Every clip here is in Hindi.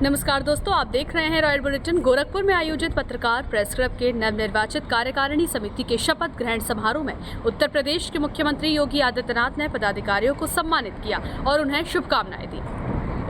नमस्कार दोस्तों, आप देख रहे हैं रॉयल बुलेटिन। गोरखपुर में आयोजित पत्रकार प्रेस क्लब के नवनिर्वाचित कार्यकारिणी समिति के शपथ ग्रहण समारोह में उत्तर प्रदेश के मुख्यमंत्री योगी आदित्यनाथ ने पदाधिकारियों को सम्मानित किया और उन्हें शुभकामनाएं दी।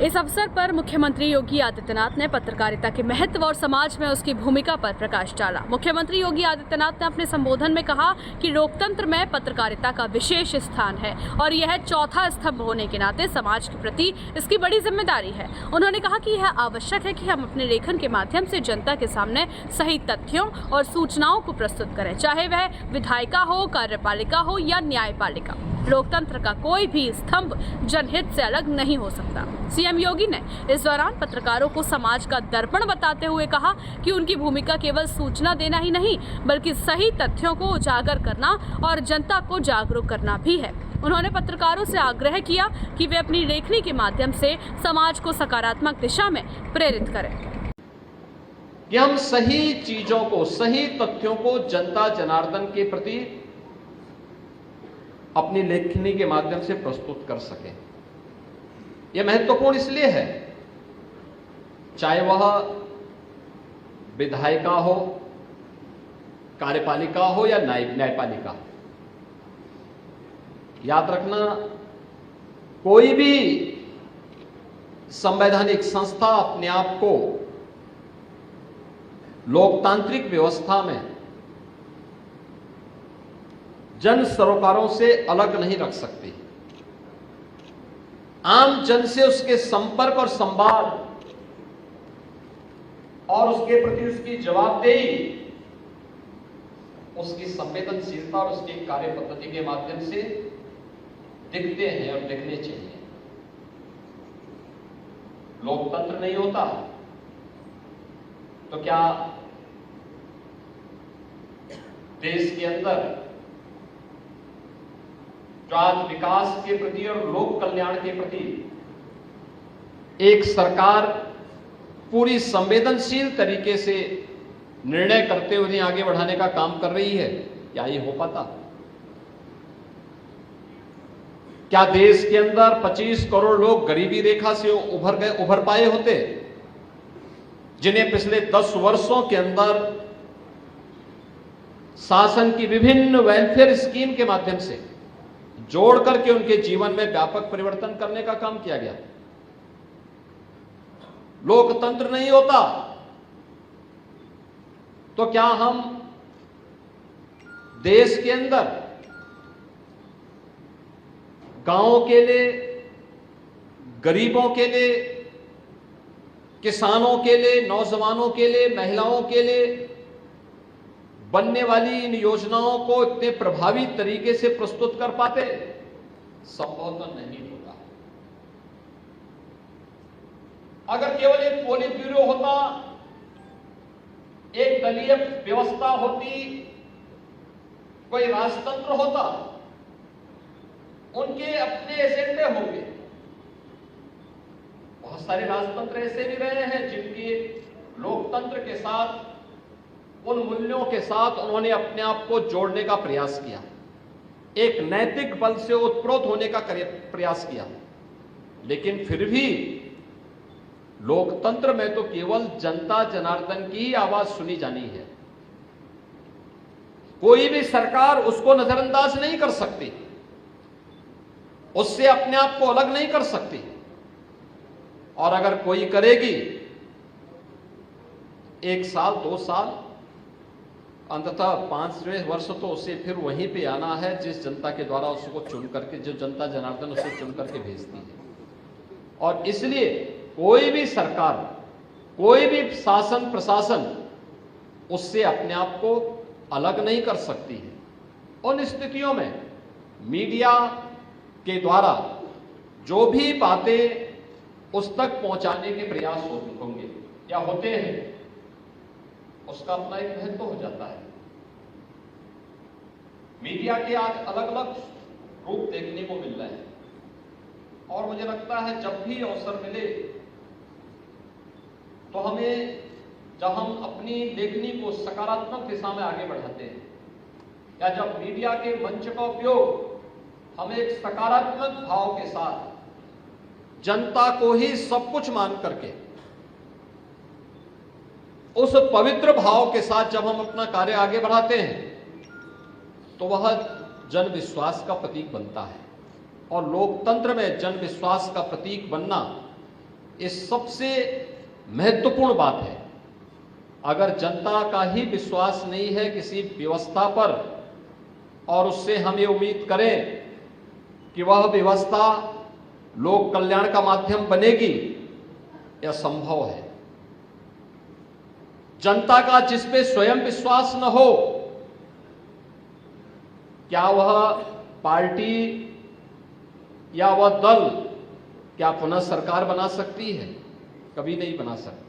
इस अवसर पर मुख्यमंत्री योगी आदित्यनाथ ने पत्रकारिता के महत्व और समाज में उसकी भूमिका पर प्रकाश डाला। मुख्यमंत्री योगी आदित्यनाथ ने अपने संबोधन में कहा कि लोकतंत्र में पत्रकारिता का विशेष स्थान है और यह चौथा स्तंभ होने के नाते समाज के प्रति इसकी बड़ी जिम्मेदारी है। उन्होंने कहा कि यह आवश्यक है कि हम अपने लेखन के माध्यम से जनता के सामने सही तथ्यों और सूचनाओं को प्रस्तुत करें, चाहे वह विधायिका हो, कार्यपालिका हो या न्यायपालिका। लोकतंत्र का कोई भी स्तंभ जनहित से अलग नहीं हो सकता। सीएम योगी ने इस दौरान पत्रकारों को समाज का दर्पण बताते हुए कहा कि उनकी भूमिका केवल सूचना देना ही नहीं, बल्कि सही तथ्यों को उजागर करना और जनता को जागरूक करना भी है। उन्होंने पत्रकारों से आग्रह किया कि वे अपनी लेखनी के माध्यम से समाज को सकारात्मक दिशा में प्रेरित करें। कि हम सही चीजों को, सही तथ्यों को जनता जनार्दन के प्रति अपनी लेखनी के माध्यम से प्रस्तुत कर सकें। यह महत्वपूर्ण इसलिए है, चाहे वह विधायिका हो, कार्यपालिका हो या न्यायपालिका। याद रखना, कोई भी संवैधानिक संस्था अपने आप को लोकतांत्रिक व्यवस्था में जन सरोकारों से अलग नहीं रख सकती। आम जन से उसके संपर्क और संवाद और उसके प्रति उसकी जवाबदेही, उसकी संवेदनशीलता और उसकी कार्य पद्धति के माध्यम से दिखते हैं और दिखने चाहिए। लोकतंत्र नहीं होता तो क्या देश के अंदर जो आज विकास के प्रति और लोक कल्याण के प्रति एक सरकार पूरी संवेदनशील तरीके से निर्णय करते हुए उन्हें आगे बढ़ाने का काम कर रही है, क्या ये हो पाता? क्या देश के अंदर 25 करोड़ लोग गरीबी रेखा से उभर पाए होते, जिन्हें पिछले 10 वर्षों के अंदर शासन की विभिन्न वेलफेयर स्कीम के माध्यम से जोड़ करके उनके जीवन में व्यापक परिवर्तन करने का काम किया गया? लोकतंत्र नहीं होता तो क्या हम देश के अंदर गांवों के लिए, गरीबों के लिए, किसानों के लिए, नौजवानों के लिए, महिलाओं के लिए बनने वाली इन योजनाओं को इतने प्रभावी तरीके से प्रस्तुत कर पाते? संभव तो नहीं होता। अगर केवल एक पोलित ब्यूरो होता, एक दलीय व्यवस्था होती, कोई राजतंत्र होता, उनके अपने एजेंडे होंगे। बहुत सारे राजतंत्र ऐसे भी रहे हैं जिनके लोकतंत्र के साथ, उन मूल्यों के साथ उन्होंने अपने आप को जोड़ने का प्रयास किया, एक नैतिक बल से उत्प्रोत होने का प्रयास किया। लेकिन फिर भी लोकतंत्र में तो केवल जनता जनार्दन की ही आवाज सुनी जानी है। कोई भी सरकार उसको नजरअंदाज नहीं कर सकती, उससे अपने आप को अलग नहीं कर सकती। और अगर कोई करेगी, 1 साल 2 साल, अंततः 5वें वर्ष तो उसे फिर वहीं पे आना है जिस जनता के द्वारा उसको चुन करके, जो जनता जनार्दन उसे चुन करके भेजती है। और इसलिए कोई भी सरकार, कोई भी शासन प्रशासन उससे अपने आप को अलग नहीं कर सकती है। उन स्थितियों में मीडिया के द्वारा जो भी बातें उस तक पहुंचाने के प्रयास होंगे या होते हैं, उसका अपना एक महत्व हो जाता है। मीडिया के आज अलग अलग रूप देखने को मिल रहे हैं और मुझे लगता है जब भी अवसर मिले तो हमें, जब हम अपनी लेखनी को सकारात्मक दिशा में आगे बढ़ाते हैं या जब मीडिया के मंच का उपयोग हम एक सकारात्मक भाव के साथ जनता को ही सब कुछ मान करके उस पवित्र भाव के साथ जब हम अपना कार्य आगे बढ़ाते हैं तो वह जन विश्वास का प्रतीक बनता है। और लोकतंत्र में जन विश्वास का प्रतीक बनना ये सबसे महत्वपूर्ण बात है। अगर जनता का ही विश्वास नहीं है किसी व्यवस्था पर और उससे हम ये उम्मीद करें कि वह व्यवस्था लोक कल्याण का माध्यम बनेगी, यह संभव है। जनता का जिस पे स्वयं विश्वास न हो, क्या वह पार्टी या वह दल क्या पुनः सरकार बना सकती है? कभी नहीं बना सकती।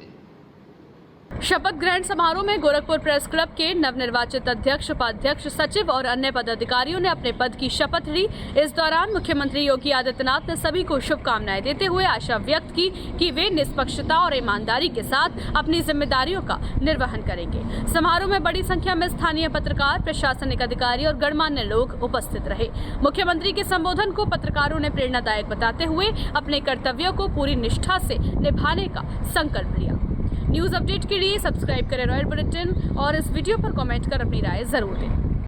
शपथ ग्रहण समारोह में गोरखपुर प्रेस क्लब के नवनिर्वाचित अध्यक्ष, उपाध्यक्ष, सचिव और अन्य पदाधिकारियों ने अपने पद की शपथ ली। इस दौरान मुख्यमंत्री योगी आदित्यनाथ ने सभी को शुभकामनाएं देते हुए आशा व्यक्त की कि वे निष्पक्षता और ईमानदारी के साथ अपनी जिम्मेदारियों का निर्वहन करेंगे। समारोह में बड़ी संख्या में स्थानीय पत्रकार, प्रशासनिक अधिकारी और गणमान्य लोग उपस्थित रहे। मुख्यमंत्री के संबोधन को पत्रकारों ने प्रेरणादायक बताते हुए अपने कर्तव्यों को पूरी निष्ठा से निभाने का संकल्प लिया। न्यूज अपडेट के लिए सब्सक्राइब करें रॉयल बुलेटिन और इस वीडियो पर कमेंट कर अपनी राय जरूर दें।